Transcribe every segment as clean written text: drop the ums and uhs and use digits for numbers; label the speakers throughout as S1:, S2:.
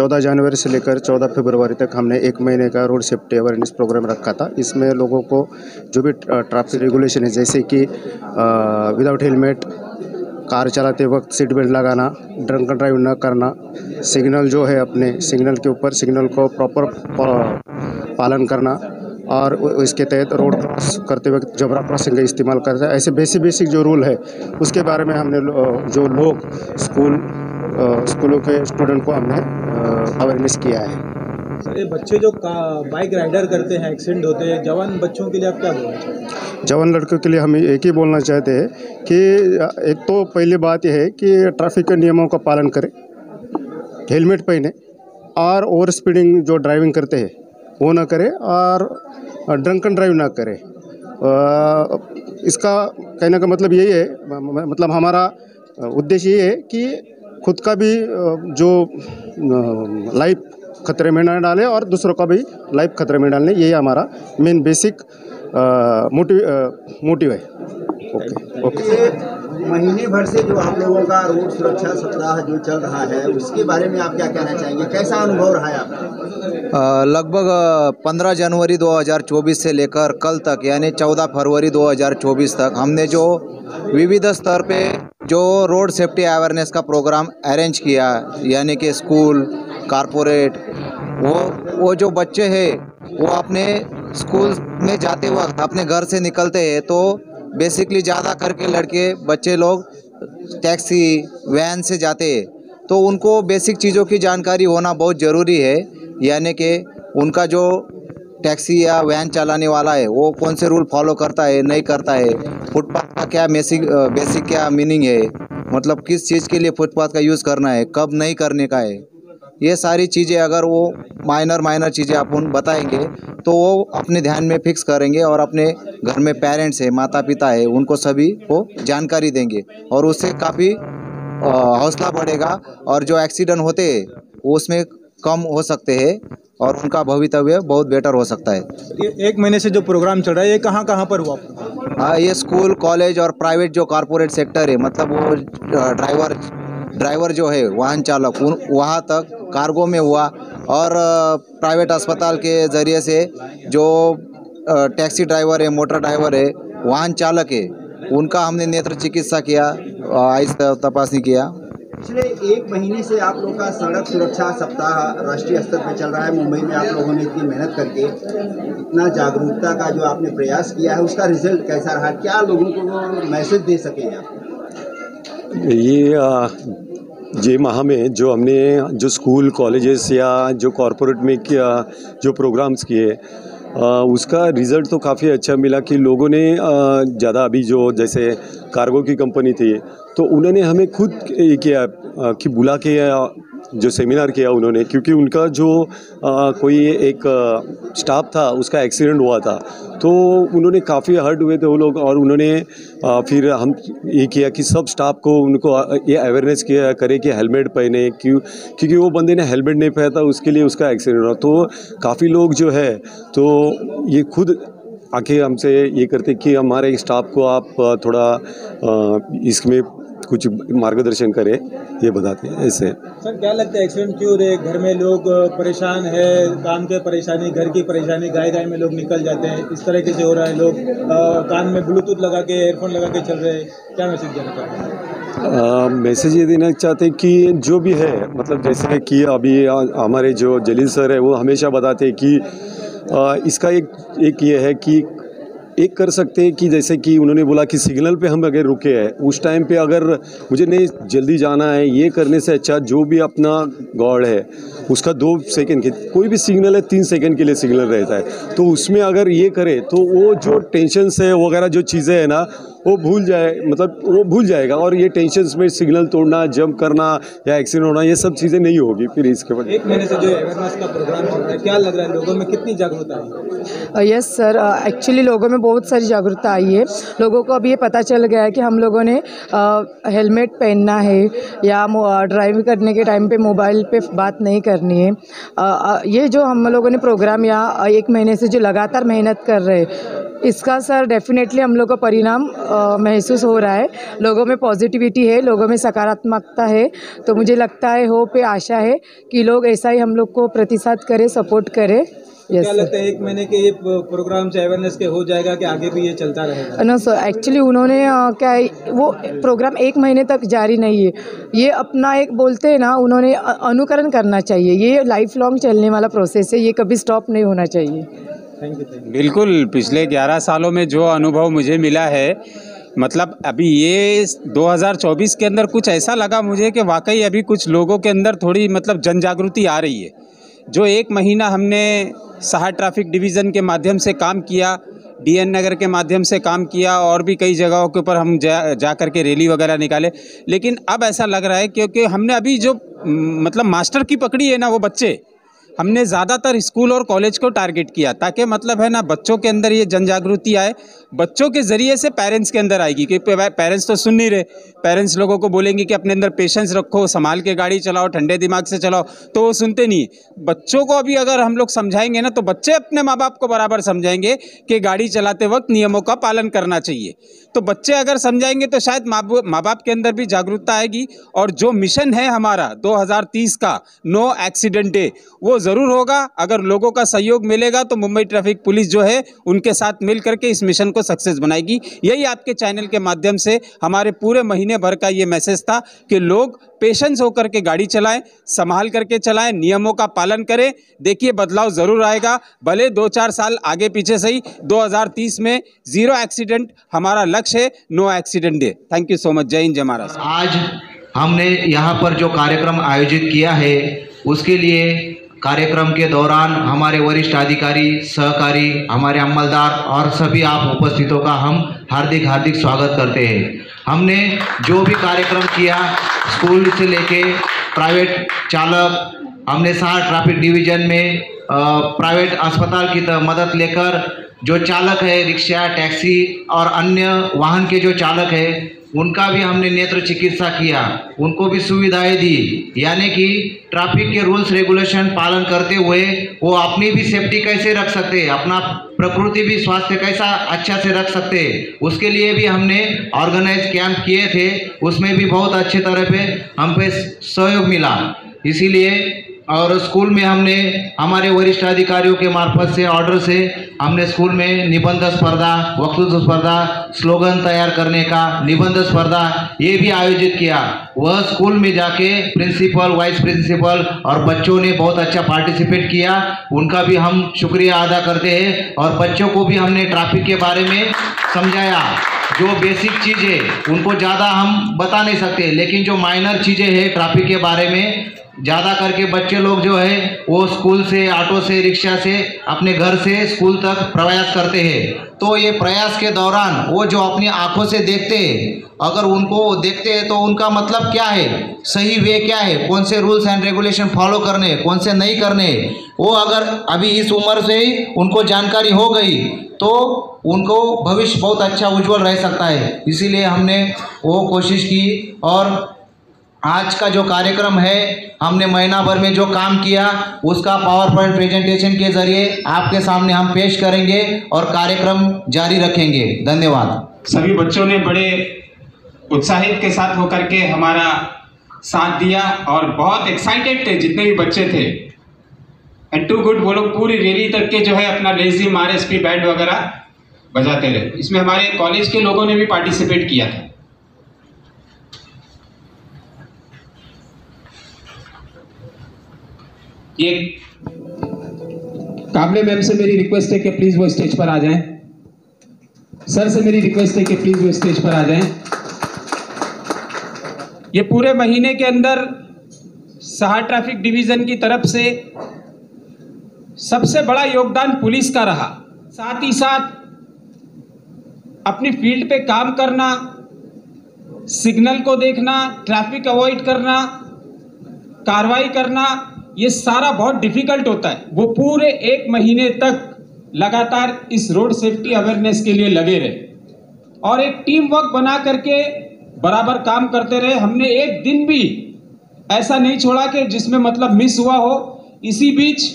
S1: 14 January से लेकर 14 February तक हमने 1 महीने का रोड सेफ्टी अवेयरनेस प्रोग्राम रखा था। इसमें लोगों को जो भी ट्रैफिक रेगुलेशन है, जैसे कि विदाउट हेलमेट कार चलाते वक्त सीट बेल्ट लगाना, ड्रंक ड्राइव न करना, सिग्नल जो है अपने सिग्नल के ऊपर सिग्नल को प्रॉपर पालन करना, और इसके तहत रोड क्रॉस करते वक्त ज़ेब्रा क्रॉसिंग का इस्तेमाल करता है। ऐसे बेसिक जो रूल है उसके बारे में हमने जो लोग स्कूलों के स्टूडेंट को हमने अवेयरनेस किया है।
S2: सर, ये बच्चे जो बाइक राइडर करते हैं, एक्सीडेंट होते हैं, जवान बच्चों के लिए आप क्या बोलना चाहते हैं?
S1: जवान लड़कों के लिए हम एक ही बोलना चाहते हैं कि एक तो पहली बात यह है कि ट्रैफिक के नियमों का पालन करें, हेलमेट पहने, और ओवर स्पीडिंग जो ड्राइविंग करते हैं वो ना करें, और ड्रंक एंड ड्राइव ना करें। इसका कहने का मतलब यही है, मतलब हमारा उद्देश्य ये है कि खुद का भी जो लाइफ खतरे में न डालें और दूसरों का भी लाइफ खतरे में डालने, यही हमारा मेन बेसिक मोटिव है। ओके।
S3: महीने भर से जो आप लोगों का रोड सुरक्षा सप्ताह जो चल रहा है, उसके बारे में आप क्या कहना चाहेंगे? कैसा अनुभव रहा है आपका?
S4: लगभग 15 जनवरी 2024 से लेकर कल तक यानी 14 फरवरी 2024 तक हमने जो विविध स्तर पे जो रोड सेफ्टी अवेयरनेस का प्रोग्राम अरेंज किया, यानी कि स्कूल, कारपोरेट, वो जो बच्चे हैं वो अपने स्कूल में जाते वक्त अपने घर से निकलते हैं, तो बेसिकली ज़्यादा करके लड़के बच्चे लोग टैक्सी वैन से जाते हैं, तो उनको बेसिक चीज़ों की जानकारी होना बहुत ज़रूरी है। यानी कि उनका जो टैक्सी या वैन चलाने वाला है वो कौन से रूल फॉलो करता है, नहीं करता है, फुटपाथ का क्या बेसिक क्या मीनिंग है, मतलब किस चीज़ के लिए फुटपाथ का यूज़ करना है, कब नहीं करने का है, ये सारी चीज़ें अगर वो माइनर चीज़ें अपन बताएंगे तो वो अपने ध्यान में फिक्स करेंगे और अपने घर में पेरेंट्स है, माता पिता है, उनको सभी को जानकारी देंगे और उससे काफ़ी हौसला बढ़ेगा और जो एक्सीडेंट होते हैं वो उसमें कम हो सकते हैं और उनका भवितव्य बहुत बेटर हो सकता है।
S2: ये 1 महीने से जो प्रोग्राम चल रहा है, ये कहाँ कहाँ पर हुआ?
S4: ये स्कूल, कॉलेज और प्राइवेट जो कॉरपोरेट सेक्टर है, मतलब वो ड्राइवर जो है, वाहन चालक, वहाँ तक कार्गो में हुआ, और प्राइवेट अस्पताल के ज़रिए से जो टैक्सी ड्राइवर है, मोटर ड्राइवर है, वाहन चालक है, उनका हमने नेत्र चिकित्सा किया, आइस तपासनी किया।
S3: पिछले 1 महीने से आप लोग का सड़क सुरक्षा सप्ताह राष्ट्रीय स्तर पर चल रहा है। मुंबई में आप लोगों ने इतनी मेहनत करके इतना जागरूकता का जो आपने प्रयास किया है, उसका रिजल्ट कैसा रहा? क्या लोगों को मैसेज दे सकें आप?
S5: ये माह में जो हमने जो स्कूल, कॉलेजेस या जो कॉरपोरेट में किया जो प्रोग्राम्स किए, उसका रिज़ल्ट तो काफ़ी अच्छा मिला कि लोगों ने ज़्यादा, अभी जो जैसे कार्गो की कंपनी थी तो उन्होंने हमें खुद ये किया कि बुला के जो सेमिनार किया उन्होंने, क्योंकि उनका जो कोई एक स्टाफ था उसका एक्सीडेंट हुआ था, तो उन्होंने काफ़ी हर्ट हुए थे वो लोग, और उन्होंने फिर हम ये किया कि सब स्टाफ को उनको ये अवेयरनेस किया करे कि हेलमेट पहने, क्योंकि वो बंदे ने हेलमेट नहीं पहना था, उसके लिए उसका एक्सीडेंट हुआ। तो काफ़ी लोग जो है तो ये खुद आके हमसे ये करते कि हमारे स्टाफ को आप थोड़ा इसमें कुछ मार्गदर्शन करें, ये बताते हैं। ऐसे
S2: सर, क्या लगता है एक्सीडेंट क्यों रहे? घर में लोग परेशान है, काम के परेशानी, घर की परेशानी, गाय में लोग निकल जाते हैं, इस तरह से हो रहा है। लोग कान में ब्लूटूथ लगा के, एयरफोन लगा के चल रहे हैं, क्या मैसेज देना चाहते हैं?
S5: मैसेज ये देना चाहते हैं कि जो भी है, मतलब जैसे कि अभी हमारे जो जलील सर है वो हमेशा बताते हैं कि इसका एक ये है कि एक कर सकते हैं कि जैसे कि उन्होंने बोला कि सिग्नल पे हम अगर रुके हैं, उस टाइम पे अगर मुझे नहीं जल्दी जाना है, ये करने से अच्छा जो भी अपना गॉड है उसका 2 सेकंड के, कोई भी सिग्नल है 3 सेकंड के लिए सिग्नल रहता है, तो उसमें अगर ये करे तो वो जो टेंशन से वगैरह जो चीज़ें हैं ना वो भूल जाए, मतलब वो भूल जाएगा, और ये टेंशन में सिग्नल तोड़ना, जंप करना या एक्सीडेंट होना, ये सब चीज़ें नहीं होगी फिर इसके बाद।
S2: 1 महीने से जो अवेयरनेस का प्रोग्राम चल रहा है, क्या लग रहा है लोगों में कितनी जागरूकता है?
S6: यस सर, एक्चुअली लोगों में बहुत सारी जागरूकता आई है। लोगों को अब ये पता चल गया है कि हम लोगों ने हेलमेट पहनना है या ड्राइव करने के टाइम पे मोबाइल पे बात नहीं करनी है। ये जो हम लोगों ने प्रोग्राम या 1 महीने से जो लगातार मेहनत कर रहे हैं, इसका सर डेफिनेटली हम लोग को परिणाम महसूस हो रहा है। लोगों में पॉजिटिविटी है, लोगों में सकारात्मकता है। तो मुझे लगता है, होप है, आशा है कि लोग ऐसा ही हम लोग को प्रतिसाद करें, सपोर्ट करें।
S2: क्या लगता है 1 महीने के ये प्रोग्राम से अवेयरनेस के हो जाएगा कि आगे भी ये चलता रहेगा?
S6: नो सर, एक्चुअली उन्होंने क्या है, वो प्रोग्राम 1 महीने तक जारी नहीं है। ये अपना एक बोलते हैं ना, उन्होंने अनुकरण करना चाहिए। ये लाइफ लॉन्ग चलने वाला प्रोसेस है, ये कभी स्टॉप नहीं होना चाहिए।
S2: Thank you.
S7: बिल्कुल, पिछले 11 सालों में जो अनुभव मुझे मिला है, मतलब अभी ये 2024 के अंदर कुछ ऐसा लगा मुझे कि वाकई अभी कुछ लोगों के अंदर थोड़ी मतलब जन जागृति आ रही है। जो 1 महीना हमने सहार ट्रैफिक डिवीज़न के माध्यम से काम किया, DN नगर के माध्यम से काम किया और भी कई जगहों के ऊपर हम जा कर के रैली वगैरह निकाले, लेकिन अब ऐसा लग रहा है क्योंकि हमने अभी जो मतलब मास्टर की पकड़ी है ना, वो बच्चे, हमने ज़्यादातर स्कूल और कॉलेज को टारगेट किया ताकि मतलब है ना बच्चों के अंदर ये जन जागृति आए। बच्चों के ज़रिए से पेरेंट्स के अंदर आएगी, क्योंकि पेरेंट्स तो सुन नहीं रहे। पेरेंट्स लोगों को बोलेंगे कि अपने अंदर पेशेंस रखो, संभाल के गाड़ी चलाओ, ठंडे दिमाग से चलाओ, तो वो सुनते नहीं। बच्चों को अभी अगर हम लोग समझाएंगे ना, तो बच्चे अपने माँ बाप को बराबर समझाएंगे कि गाड़ी चलाते वक्त नियमों का पालन करना चाहिए। तो बच्चे अगर समझाएंगे तो शायद माँ बाप के अंदर भी जागरूकता आएगी। और जो मिशन है हमारा 2030 का नो एक्सीडेंट डे, वो ज़रूर होगा। अगर लोगों का सहयोग मिलेगा तो मुंबई ट्रैफिक पुलिस जो है उनके साथ मिल करके इस मिशन को सक्सेस बनाएगी। यही आपके चैनल के माध्यम से हमारे पूरे महीने भर का ये मैसेज था कि लोग पेशेंस होकर के गाड़ी चलाएं, संभाल करके चलाएं, नियमों का पालन करें। देखिए बदलाव ज़रूर आएगा, भले 2-4 साल आगे पीछे सही। 2030 में 0 एक्सीडेंट हमारा लक्ष्य है, no accident day. Thank you so much. जय हिंद, जय महाराष्ट्र।
S8: आज हमने यहाँ पर जो कार्यक्रम आयोजित किया है, उसके लिए कार्यक्रम के दौरान हमारे वरिष्ठ अधिकारी, सहकारी, हमारे अमलदार और सभी आप उपस्थितों का हम हार्दिक स्वागत करते हैं। हमने जो भी कार्यक्रम किया, स्कूल से लेके प्राइवेट चालक, हमने सहार ट्रैफिक डिवीज़न में प्राइवेट अस्पताल की मदद लेकर जो चालक है, रिक्शा, टैक्सी और अन्य वाहन के जो चालक है, उनका भी हमने नेत्र चिकित्सा किया, उनको भी सुविधाएं दी। यानी कि ट्रैफिक के रूल्स रेगुलेशन पालन करते हुए वो अपनी भी सेफ्टी कैसे रख सकते, अपना प्रकृति भी स्वास्थ्य कैसा अच्छा से रख सकते, उसके लिए भी हमने ऑर्गेनाइज कैंप किए थे। उसमें भी बहुत अच्छे तरह पे हम पे सहयोग मिला। इसीलिए और स्कूल में हमने हमारे वरिष्ठ अधिकारियों के मार्फत से ऑर्डर से हमने स्कूल में निबंध स्पर्धा, वक्तृत्व स्पर्धा, स्लोगन तैयार करने का निबंध स्पर्धा ये भी आयोजित किया। वह स्कूल में जाके प्रिंसिपल, वाइस प्रिंसिपल और बच्चों ने बहुत अच्छा पार्टिसिपेट किया, उनका भी हम शुक्रिया अदा करते हैं। और बच्चों को भी हमने ट्रैफिक के बारे में समझाया। जो बेसिक चीज़ें उनको ज़्यादा हम बता नहीं सकते, लेकिन जो माइनर चीज़ें हैं ट्रैफिक के बारे में ज़्यादा करके बच्चे लोग जो है वो स्कूल से, ऑटो से, रिक्शा से, अपने घर से स्कूल तक प्रयास करते हैं। तो ये प्रयास के दौरान वो जो अपनी आंखों से देखते हैं, अगर उनको देखते हैं तो उनका मतलब क्या है, सही वे क्या है, कौन से रूल्स एंड रेगुलेशन फॉलो करने, कौन से नहीं करने, वो अगर अभी इस उम्र से ही उनको जानकारी हो गई तो उनको भविष्य बहुत अच्छा उज्जवल रह सकता है। इसीलिए हमने वो कोशिश की। और आज का जो कार्यक्रम है, हमने महीना भर में जो काम किया उसका पावर पॉइंट प्रेजेंटेशन के जरिए आपके सामने हम पेश करेंगे और कार्यक्रम जारी रखेंगे। धन्यवाद।
S7: सभी बच्चों ने बड़े उत्साहित के साथ होकर के हमारा साथ दिया और बहुत एक्साइटेड थे जितने भी बच्चे थे। एंड टू गुड, वो लोग पूरी रैली तक के जो है अपना लेज़िम, RSP बैंड वगैरह बजाते रहे। इसमें हमारे कॉलेज के लोगों ने भी पार्टिसिपेट किया था। ये काबले मैम से मेरी रिक्वेस्ट है कि प्लीज वो स्टेज पर आ जाएं। सर से मेरी रिक्वेस्ट है कि प्लीज वो स्टेज पर आ जाएं। ये पूरे महीने के अंदर सहार ट्रैफिक डिवीजन की तरफ से सबसे बड़ा योगदान पुलिस का रहा। साथ ही साथ अपनी फील्ड पे काम करना, सिग्नल को देखना, ट्रैफिक अवॉइड करना, कार्रवाई करना, ये सारा बहुत डिफिकल्ट होता है। वो पूरे 1 महीने तक लगातार इस रोड सेफ्टी अवेयरनेस के लिए लगे रहे और एक टीम वर्क बना करके बराबर काम करते रहे। हमने एक दिन भी ऐसा नहीं छोड़ा कि जिसमें मतलब मिस हुआ हो। इसी बीच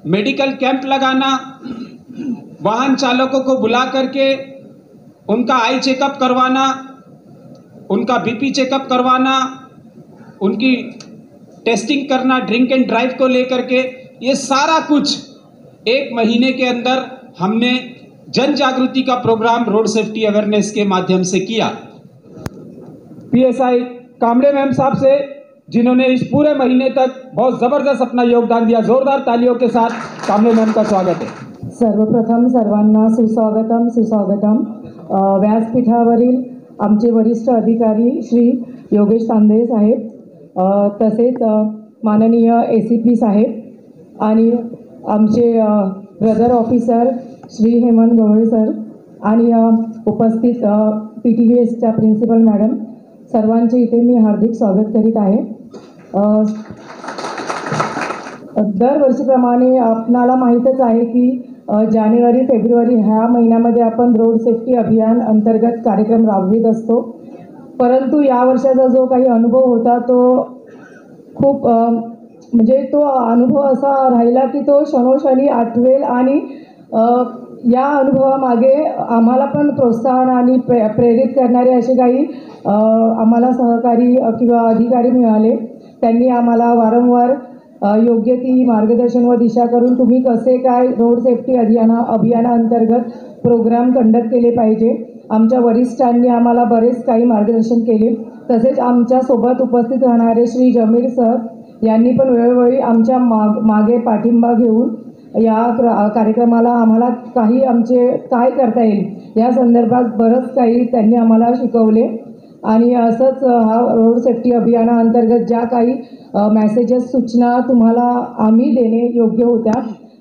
S7: मेडिकल कैंप लगाना, वाहन चालकों को बुला करके उनका आई चेकअप करवाना, उनका बीपी चेकअप करवाना, उनकी टेस्टिंग करना ड्रिंक एंड ड्राइव को लेकर के, ये सारा कुछ 1 महीने के अंदर हमने जन जागृति का प्रोग्राम रोड सेफ्टी अवेयरनेस के माध्यम से किया। पीएसआई कामड़े मैम साहब से, जिन्होंने इस पूरे महीने तक बहुत जबरदस्त अपना योगदान दिया, जोरदार तालियों के साथ कामड़े मैम का स्वागत है।
S6: सर्वप्रथम सर्वांना सुस्वागतम। व्यासपीठावरील आमचे वरिष्ठ अधिकारी श्री योगेश तांदळे साहेब, तसेच माननीय ACP साहेब आणि आमचे brother officer Shri Hemant Gawale sir आणि उपस्थित PTVSच्या प्रिन्सिपल मॅडम, सर्वांचे इथे मी हार्दिक स्वागत करीत आहे। दरवर्षीप्रमाणे आपणाला माहीतच आहे की जानेवारी फेब्रुवारी ह्या महिन्यामध्ये आपण रोड सेफ्टी अभियान अंतर्गत कार्यक्रम राबवित असतो, परंतु या वर्षाचा जो काही अनुभव होता तो खूप म्हणजे तो अनुभव असा राहिला की तो क्षणोक्षणी आठवेल आणि या अनुभवामागे आम्हाला पण प्रोत्साहन आणि प्रेरित करणारे असे काही आम्हाला सहकारी किंवा अधिकारी मिळाले। त्यांनी आम्हाला वारंवार योग्य ती मार्गदर्शन व दिशा करून तुम्ही कसे काय रोड सेफ्टी अभियानाअंतर्गत प्रोग्राम कंडक्ट केले पाहिजे, आमच्या वरिष्ठांनी आम्हाला बरेच काही मार्गदर्शन केले। तसेच आमच्यासोबत उपस्थित राहणारे श्री जमीर सर यांनी पण वेळोवेळी आमच्या मागे पाठिंबा घेऊन या कार्यक्रमाला आम्हाला काही आमचे काय करता येईल या संदर्भात बरंच काही त्यांनी आम्हाला शिकवले। आणि असंच हा रोड सेफ्टी अभियानाअंतर्गत ज्या काही मेसेजेस सूचना तुम्हाला आम्ही देणे योग्य होत्या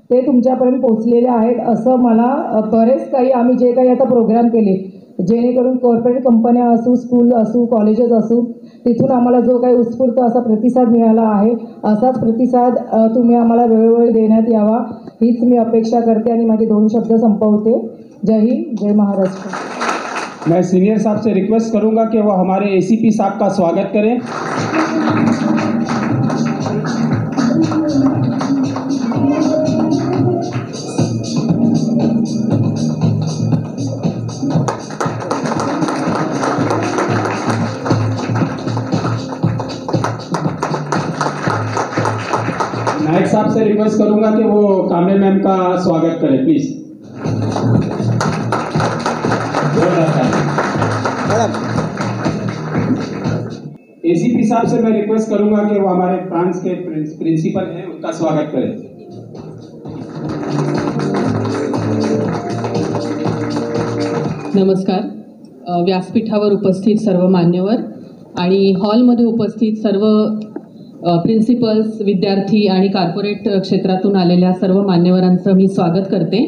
S6: ते तुमच्यापर्यंत पोहोचलेले आहेत। असं मला बरेच काही आम्ही जे काही आता प्रोग्राम केले, जेणेकरून कॉर्पोरेट कंपन्या असू, स्कूल असू, कॉलेजेस असू, तिथून आम्हाला जो काही उत्स्फूर्त असा प्रतिसाद मिळाला आहे, असाच प्रतिसाद तुम्ही आम्हाला वेळोवेळी देण्यात यावा हीच मी अपेक्षा करते आणि माझे 2 शब्द संपवते। जय हिंद, जय महाराष्ट्र।
S7: मैं सीनियर साहब से रिक्वेस्ट करूंगा कि वो हमारे ACP साहब का स्वागत करें। नायक साहब से रिक्वेस्ट करूंगा कि वो कामड़े मैम का स्वागत करें प्लीज। ACP साहब से मैं रिक्वेस्ट करूंगा कि वो हमारे फ्रांस के प्रिंसिपल हैं, उनका स्वागत करें।
S9: नमस्कार। व्यासपीठावर उपस्थित सर्व मान्यवर आणि हॉलमध्ये उपस्थित सर्व प्रिन्सिपल्स, विद्यार्थी आणि कॉर्पोरेट क्षेत्रातून आलेल्या सर्व मान्यवरांचं मी स्वागत करते।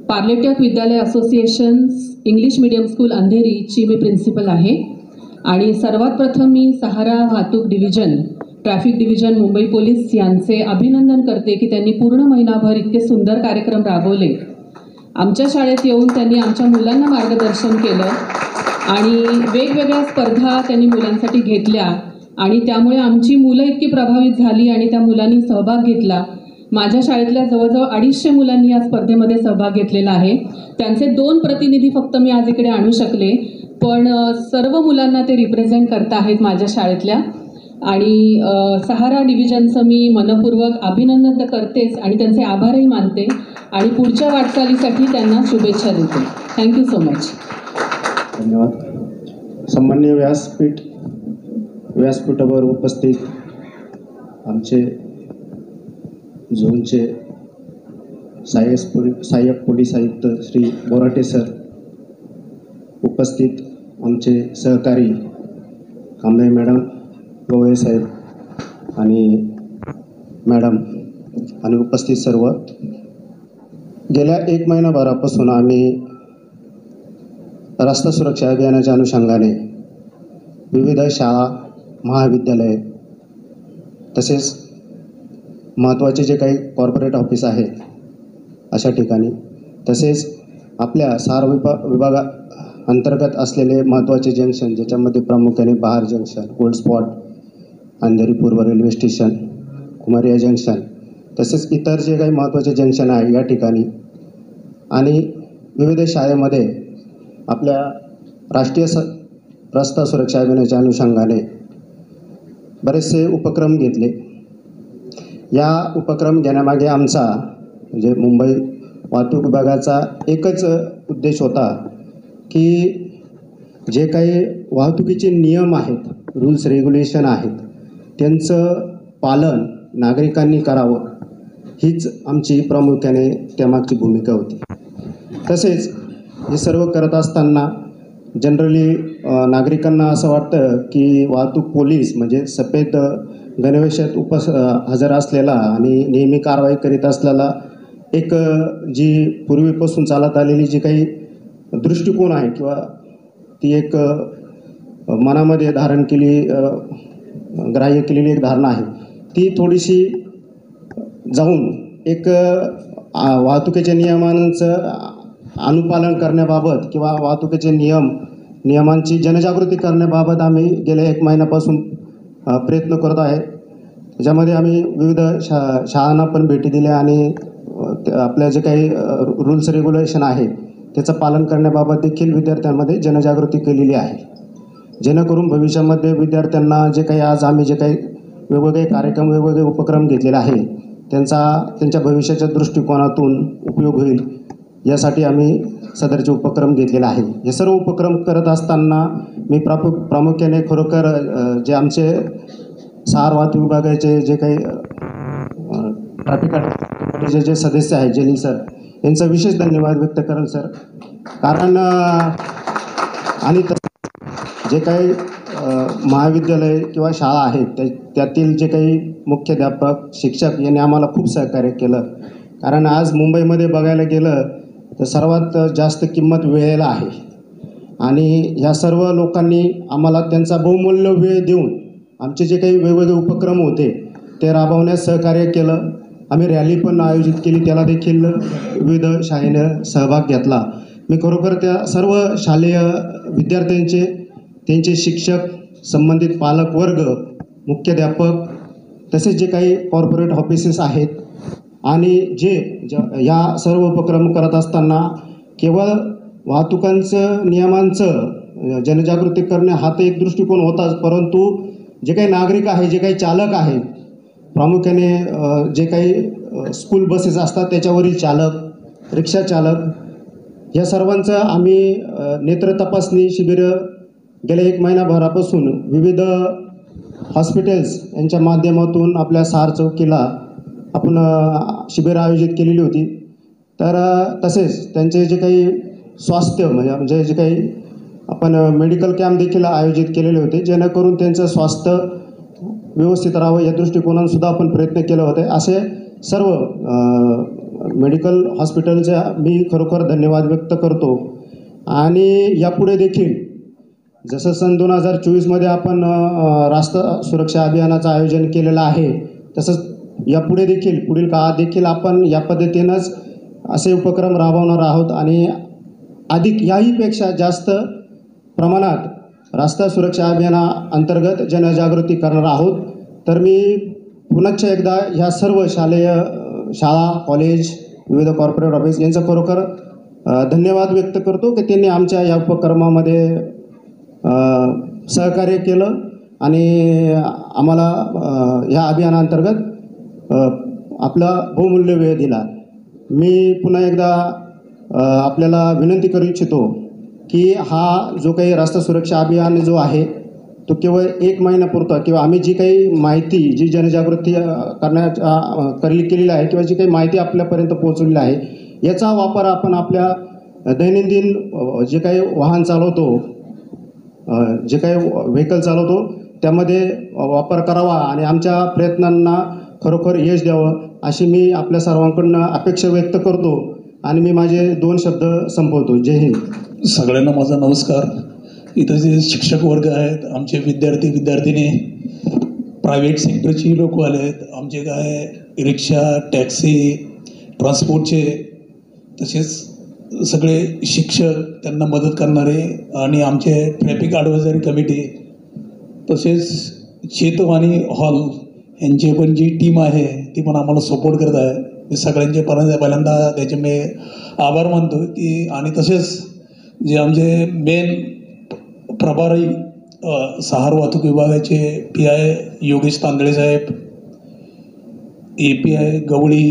S9: पार्लेटियक विद्यालय असोसिएशन्स इंग्लिश मीडियम स्कूल अंधेरीची मी प्रिन्सिपल आहे आणि सर्वात प्रथम मी सहारा वाहतूक division, traffic division, Mumbai police यांचे अभिनंदन करते की त्यांनी पूर्ण महिनाभर इतके सुंदर कार्यक्रम राबवले। आमच्या शाळेत येऊन त्यांनी आमच्या मुलांना मार्गदर्शन केलं आणि वेगवेगळ्या स्पर्धा त्यांनी मुलांसाठी घेतल्या आणि त्यामुळे आमची मुलं इतकी प्रभावित झाली आणि त्या मुलांनी सहभाग घेतला। माझ्या शाळेतल्या जवळजवळ 250 मुलांनी या स्पर्धेमध्ये सहभाग घेतलेला आहे। त्यांचे 2 प्रतिनिधी फक्त मी आज इकडे आणू शकले, पण सर्व मुलांना ते रिप्रेझेंट करत आहेत माझ्या शाळेतल्या आणि सहारा डिव्हिजनचं मी मनपूर्वक अभिनंदन करतेच आणि त्यांचे आभारही मानते आणि पुढच्या वाटचालीसाठी त्यांना शुभेच्छा देते। Thank you so much.
S1: धन्यवाद। सन्माननीय व्यासपीठावर उपस्थित आमचे झोनचे सहाय्यक पोलीस आयुक्त श्री बोराटे सर, उपस्थित आमचे सहकारी कांबळे मॅडम, गवळे साहेब आणि मॅडम आणि उपस्थित सर्व, गेल्या 1 महिनाभरापासून आम्ही रस्ता सुरक्षा अभियानाच्या अनुषंगाने विविध शाळा, महाविद्यालय तसेच महत्त्वाचे जे काही कॉर्पोरेट ऑफिस आहेत अशा ठिकाणी, तसेच आपल्या सार विभागा अंतर्गत असलेले महत्त्वाचे जंक्शन, ज्याच्यामध्ये प्रामुख्याने बहार जंक्शन, गोल्ड स्पॉट, अंधेरी पूर्व रेल्वे स्टेशन, कुमारिया जंक्शन, तसेच इतर जे काही महत्त्वाचे जंक्शन आहे या ठिकाणी आणि विविध शाळेमध्ये आपल्या राष्ट्रीय रस्ता सुरक्षा अभियानाच्या अनुषंगाने बरेचसे उपक्रम घेतले. या उपक्रम घेण्यामागे आमचा म्हणजे मुंबई वाहतूक विभागाचा एकच उद्देश होता की जे काही वाहतुकीचे नियम आहेत, रूल्स रेग्युलेशन आहेत, त्यांचं पालन नागरिकांनी करावं, हीच आमची प्रामुख्याने त्यामागची भूमिका होती. तसेच हे सर्व करत असताना जनरली नागरिकांना असं वाटतं की वाहतूक पोलीस म्हणजे सफेद गणवेशात हजर असलेला आणि नेहमी कारवाई करीत असलेला एक जी पूर्वीपासून चालत आलेली जी काही दृष्टिकोन आहे किंवा ती एक मनामध्ये धारण केली ग्राह्य केलेली एक धारणा आहे, ती थोडीशी जाऊन एक वाहतुकीच्या नियमांचं अनुपालन करण्याबाबत किंवा वाहतुकीचे नियमांची जनजागृती करण्याबाबत आम्ही गेल्या 1 महिन्यापासून प्रयत्न करत आहे. त्याच्यामध्ये आम्ही विविध शाळांना पण भेटी दिल्या आणि आपल्या जे काही रूल्स रेग्युलेशन आहे त्याचं पालन करण्याबाबत देखील विद्यार्थ्यांमध्ये जनजागृती केलेली आहे, जेणेकरून भविष्यामध्ये विद्यार्थ्यांना जे काही आज आम्ही जे काही वेगवेगळे कार्यक्रम वेगवेगळे उपक्रम घेतलेले आहे त्यांच्या भविष्याच्या दृष्टिकोनातून उपयोग होईल यासाठी आम्ही सदरचे उपक्रम घेतलेले आहे. हे सर्व उपक्रम करत असताना मी प्रामुख्याने खरोखर जे आमचे सार वाहतूक विभागाचे जे काही ट्रॅफिक कमिटीचे जे सदस्य आहेत जेली सर, यांचा विशेष धन्यवाद व्यक्त करेल सर. कारण आणि जे काही महाविद्यालय किंवा शाळा आहेत त्यातील जे काही मुख्याध्यापक शिक्षक यांनी आम्हाला खूप सहकार्य केलं. कारण आज मुंबईमध्ये बघायला गेलं तर सर्वात जास्त किंमत वेळेला आहे आणि ह्या सर्व लोकांनी आम्हाला त्यांचा बहुमूल्य वेळ देऊन आमचे जे काही वेगवेगळे उपक्रम होते ते राबवण्यास सहकार्य केलं. आम्ही रॅली पण आयोजित केली, त्याला देखील विविध शाळेनं सहभाग घेतला. मी खरोखर त्या सर्व शालेय विद्यार्थ्यांचे, त्यांचे शिक्षक, संबंधित पालक वर्ग, मुख्याध्यापक तसेच जे काही कॉर्पोरेट ऑफिसेस आहेत आणि या सर्व उपक्रम करत असताना केवळ वाहतुकांचं नियमांचं जनजागृती करणे हा तर एक दृष्टिकोन होताच, परंतु जे काही नागरिक आहे, जे काही चालक आहेत, प्रामुख्याने जे काही स्कूल बसेस असतात त्याच्यावरील चालक, रिक्षा चालक या सर्वांचं आम्ही नेत्र तपासणी शिबिरं गेल्या 1 महिनाभरापासून विविध हॉस्पिटल्स यांच्या माध्यमातून आपल्या सार चौकीला आपण शिबिरं आयोजित केलेली होती. तर तसेच त्यांचे जे काही स्वास्थ्य म्हणजे जे काही आपण मेडिकल कॅम्प देखील आयोजित केलेले होते, जेणेकरून त्यांचं स्वास्थ्य व्यवस्थित राहावं या दृष्टिकोनातूनसुद्धा आपण प्रयत्न केले होते. असे सर्व मेडिकल हॉस्पिटलचा मी खरोखर धन्यवाद व्यक्त करतो. आणि यापुढे देखील जसं सन 2024मध्ये आपण रस्ता सुरक्षा अभियानाचं आयोजन केलेलं आहे, तसंच यापुढे देखील पुढील काळात देखील आपण या पद्धतीनंच असे उपक्रम राबवणार आहोत आणि अधिक याहीपेक्षा जास्त प्रमाणात रस्ता सुरक्षा अभियानाअंतर्गत जनजागृती करणार आहोत. तर मी पुन्हा एकदा ह्या सर्व शाळा, कॉलेज, विविध कॉर्पोरेट ऑफिस यांचा खरोखर धन्यवाद व्यक्त करतो की त्यांनी आमच्या या उपक्रमामध्ये सहकार्य केलं आणि आम्हाला ह्या अभियानाअंतर्गत आपला बहुमूल्य वेळ दिला. मी पुन्हा एकदा आपल्याला विनंती करू इच्छितो की हा जो काही रस्ता सुरक्षा अभियान जो आहे तो केवळ 1 महिन्यापुरता किंवा आम्ही जी काही माहिती, जी जनजागृती केलेली आहे किंवा जी काही माहिती आपल्यापर्यंत पोहोचवलेली आहे याचा वापर आपण आपल्या दैनंदिन जे काही वाहन चालवतो, जे काही व्हेकल चालवतो त्यामध्ये वापर करावा आणि आमच्या प्रयत्नांना खरोखर यश द्यावं अशी मी आपल्या सर्वांकडून अपेक्षा व्यक्त करतो आणि मी माझे 2 शब्द संपवतो. जय हिंद.
S10: सगळ्यांना माझा नमस्कार. इथं जे शिक्षक वर्ग आहेत, आमचे विद्यार्थी-विद्यार्थिनी, प्रायव्हेट सेक्टरची लोक आले आहेत, आमचे काय रिक्षा, टॅक्सी, ट्रान्सपोर्टचे, तसेच सगळे शिक्षक, त्यांना मदत करणारे आणि आमचे ट्रॅफिक ॲडव्हायझरी कमिटी, तसेच चेतवानी हॉल यांची पण जी टीम आहे ती पण आम्हाला सपोर्ट करत आहे. मी सगळ्यांचे पहिल्यांदा त्याचे मी आभार मानतो की, आणि तसेच जे आमचे मेन प्रभारी सहार वाहतूक विभागाचे PI योगेश तांदळे साहेब, API गवळी,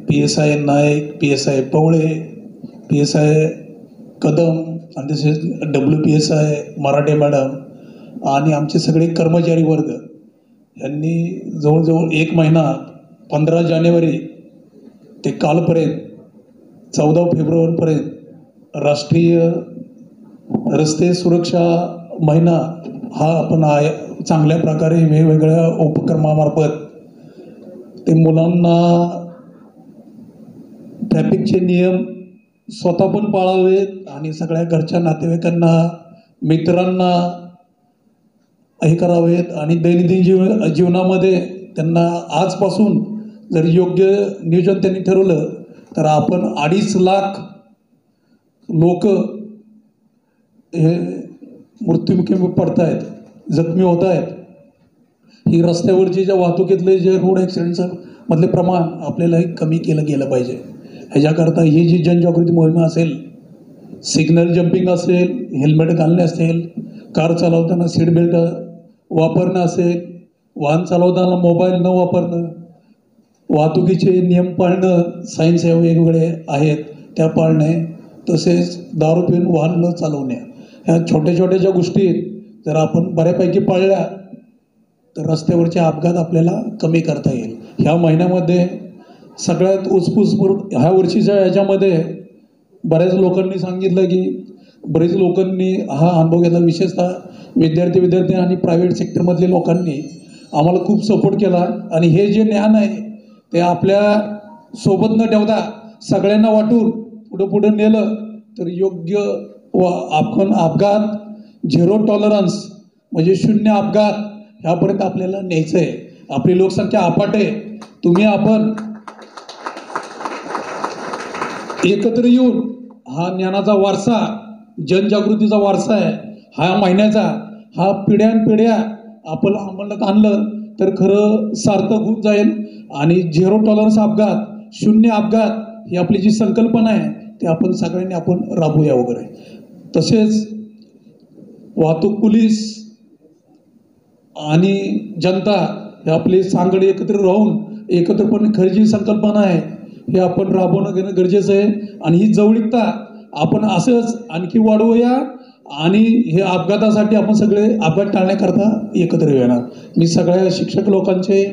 S10: PSI Naik, PSI Pawale, PSI Kadam आणि तसेच WPSI मराठे मॅडम आणि आमचे सगळे कर्मचारी वर्ग यांनी जवळजवळ 1 महिना 15 जानेवारी ते कालपर्यंत 14 फेब्रुवारीपर्यंत राष्ट्रीय रस्ते सुरक्षा महिना हा आपण चांगल्या प्रकारे वेगवेगळ्या उपक्रमामार्फत ते मुलांना ट्रॅफिकचे नियम स्वतः पण पाळावेत आणि सगळ्या घरच्या नातेवाईकांना, मित्रांना हे करावेत आणि दैनंदिन जीवनामध्ये त्यांना आजपासून जर योग्य नियोजन त्यांनी ठरवलं तर आपण 2.5 लाख लोक हे मृत्युमुखी पडत आहेत, जखमी होत आहेत. ही रस्त्यावरची ज्या वाहतुकीतले जे रोड ॲक्सिडेंटचं मधले प्रमाण आपल्याला कमी केलं गेलं पाहिजे. ह्याच्याकरता ही जी जनजागृती मोहीम असेल, सिग्नल जम्पिंग असेल, हेल्मेट घालणे असेल, कार चालवताना सीट बेल्ट वापरणं असेल, वाहन चालवताना मोबाईल न वापरणं, वाहतुकीचे नियम पाळणं, सायन्स हे वेगवेगळे आहेत त्या पाळणे, तसेच दारू पिऊन वाहन न चालवणे, ह्या छोट्या छोट्या ज्या गोष्टी जर आपण बऱ्यापैकी पाळल्या तर रस्त्यावरचे अपघात आपल्याला कमी करता येईल. ह्या महिन्यामध्ये सगळ्यात उत्स्फूर्त ह्या वर्षीच्या याच्यामध्ये बऱ्याच लोकांनी सांगितलं की बरेच लोकांनी हा अनुभव घेतला, विशेषतः विद्यार्थी आणि प्रायव्हेट सेक्टरमधल्या लोकांनी आम्हाला खूप सपोर्ट केला. आणि हे जे ज्ञान आहे ते आपल्या सोबत न ठेवता सगळ्यांना वाटून पुढं नेलं तर योग्य व आपण अपघात 0 टॉलरन्स म्हणजे 0 अपघात ह्यापर्यंत आपल्याला न्यायचं आहे. आपली लोकसंख्या अफाट आहे. तुम्ही आपण एकत्र येऊन हा ज्ञानाचा वारसा, जनजागृतीचा वारसा आहे हा महिन्याचा, हा पिढ्यानपिढ्या आपण अंमलात आणलं तर खरं सार्थक होऊन जाईल. आणि 0 टॉलरन्स अपघात, 0 अपघात ही आपली जी संकल्पना आहे ते आपण सगळ्यांनी आपण राबवूया वगैरे. तसेच वाहतूक पोलीस आणि जनता हे आपले सांगडे एकत्र राहून एकत्रपणे खरी जी संकल्पना आहे हे आपण राबवणं घेणं गरजेचं आहे. आणि ही जवळीकता आपण असंच आणखी वाढवूया आणि हे अपघातासाठी आपण सगळे अपघात टाळण्याकरता एकत्र येणार. मी सगळ्या शिक्षक लोकांचे,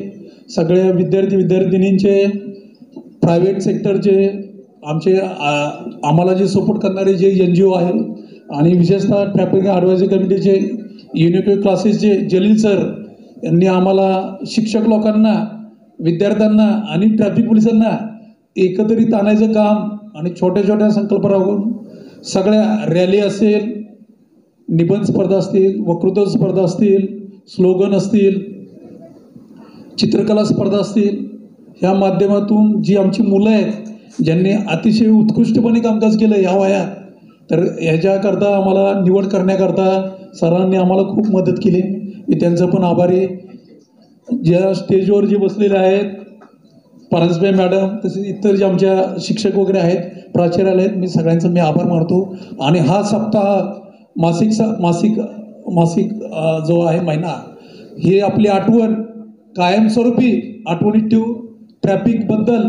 S10: सगळ्या विद्यार्थिनींचे, प्रायव्हेट सेक्टरचे, आमचे आम्हाला जे सपोर्ट करणारे जे NGO आहे आणि विशेषतः ट्रॅफिक ॲडव्हायझरी कमिटीचे युनिक क्लासेसचे जलील सर यांनी आम्हाला शिक्षक लोकांना, विद्यार्थ्यांना आणि ट्रॅफिक पोलिसांना एकत्रित आणायचं काम आणि छोट्या छोट्या संकल्पना राहून सगळ्या रॅली असेल, निबंध स्पर्धा असतील, वक्तृत्व स्पर्धा असतील, स्लोगन असतील, चित्रकला स्पर्धा असतील, ह्या माध्यमातून जी आमची मुलं आहेत ज्यांनी अतिशय उत्कृष्टपणे कामकाज केलं या वयात, तर याच्याकरता आम्हाला निवड करण्याकरता सरांनी आम्हाला खूप मदत केली. मी त्यांचं पण आभारी. ज्या स्टेजवर जे बसलेले आहेत परांजपे मॅडम, तसेच इतर जे आमच्या शिक्षक वगैरे आहेत, प्राचार्य आहेत, मी सगळ्यांचा मी आभार मानतो. आणि हा सप्ताह मासिक जो आहे महिना, ही आपली आठवण कायमस्वरूपी आठवणीत ठेवू. ट्रॅफिकबद्दल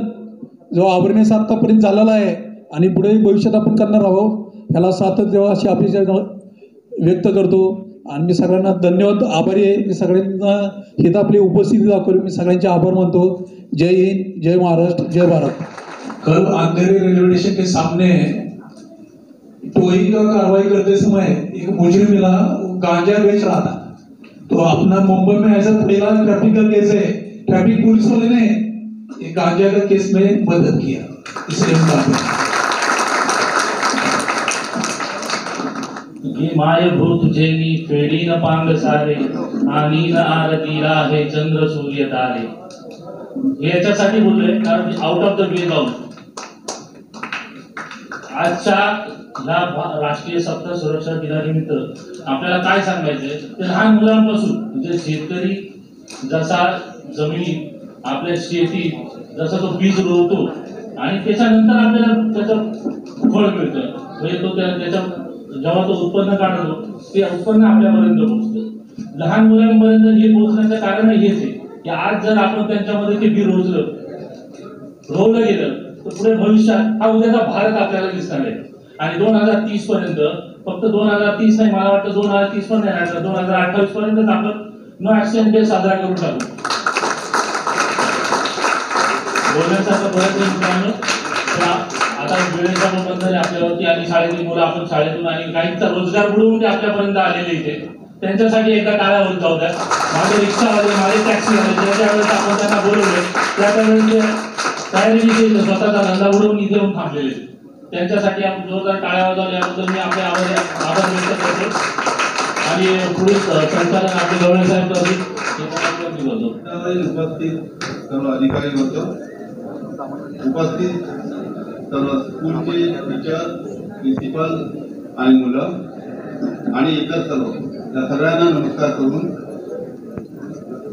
S10: जो अवेअरनेस आत्तापर्यंत झालेला आहे आणि पुढे भविष्यात आपण करणार आहोत, ह्याला सातत्य अशी अपेक्षा व्यक्त करतो. आणि मी सगळ्यांना धन्यवाद, आभारी आहे. मी सगळ्यांना हित आपली उपस्थिती दाखवली. मी सगळ्यांचे आभार मानतो. जय हिंद, जय महाराष्ट्र, जय भारत.
S11: कल अंधेरी रेलवे स्टेशन के सामने टोइंग का कार्रवाई करते समय एक मुजरिम मिला, गांजा बेच रहा था. तो अपना मुंबई में ऐसा पड़ेगा ट्रैफिक का केस है, ट्रैफिक पुलिस वाले ने ये गांजा का केस में मदद किया. इसलिए
S12: मायभूत जेनी फेडी न पांग सारे आणि न आरती राहे चंद्र सूर्य तारे. याच्यासाठी बोललोय कारण आउट ऑफ द वे जाऊन आजच्या ह्या राष्ट्रीय सप्ताह सुरक्षा दिनानिमित्त आपल्याला काय सांगायचंय तर लहान मुलांपासून म्हणजे शेतकरी जसा जमिनी आपल्या शेती जसं तो बीज रोवतो आणि त्याच्यानंतर आपल्याला त्याचं फळ मिळतं, म्हणजे तो त्याच्या जेव्हा तो उत्पन्न काढतो ते उत्पन्न आपल्यापर्यंत पोहोचतं. लहान मुलांपर्यंत हे पोहोचण्याचं कारण हेच आहे की आज जर आपण त्यांच्यामध्ये ते बी रोवलं गेलं तर पुढे भविष्यात हा उद्याचा भारत आपल्याला दिसणार आहे. आणि 2030 पर्यंत, फक्त 2030 नाही, मला वाटतं 2030 पण नाही, 2028 पर्यंत आपण नो ऍक्सिडेंट डे साजरा करून टाकू. बोलण्यासारखं बरंच मित्रांनो, आता वेळेचा पण बंधन आहे आपल्यावरती आणि शाळेतील मुलं आपण शाळेतून आणि काहींचा रोजगार बुडवून ते आपल्यापर्यंत आलेले इथे, त्यांच्यासाठी एकदा टाळ्यावर जाऊ द्या. माझे रिक्षावाले, माझे टॅक्सीवाले, ज्या वेळेस आपण त्यांना बोलवलं त्यावेळेस तयारीने स्वतःचा धंदा बुडवून इथे येऊन थांबलेले, त्यांच्यासाठी आपण जोरदार टाळ्या वाजवल्या याबद्दल मी आपले आभार व्यक्त करतो. आणि पुढील संचालन आपले गवळे साहेब करतील.
S13: उपस्थित सर्व अधिकारी वर्ग, उपस्थित सर्व स्कूलचे टीचर, प्रिन्सिपल आणि मुलं आणि इतर सर्व, या सगळ्यांना नमस्कार करून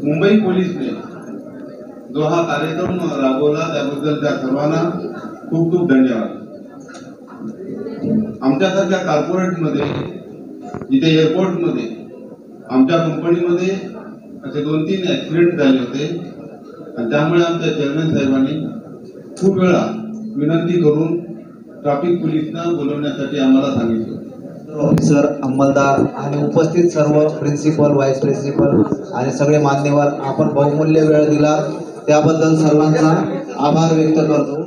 S13: मुंबई पोलीसने जो हा कार्यक्रम राबवला त्याबद्दल त्या सर्वांना खूप खूप धन्यवाद. आमच्यासारख्या कॉर्पोरेटमध्ये, इथे एअरपोर्टमध्ये, आमच्या कंपनीमध्ये असे 2-3 ॲक्सिडेंट झाले होते आणि त्यामुळे आमच्या चेअरमॅन साहेबांनी खूप वेळा विनंती करून ट्रॅफिक पोलिसना बोलवण्यासाठी आम्हाला सांगितलं.
S4: ऑफिसर, अंमलदार आणि उपस्थित सर्व प्रिन्सिपल, व्हाईस प्रिन्सिपल आणि सगळे मान्यवर, आपण बहुमूल्य वेळ दिला त्याबद्दल सर्वांचा आभार व्यक्त करतो.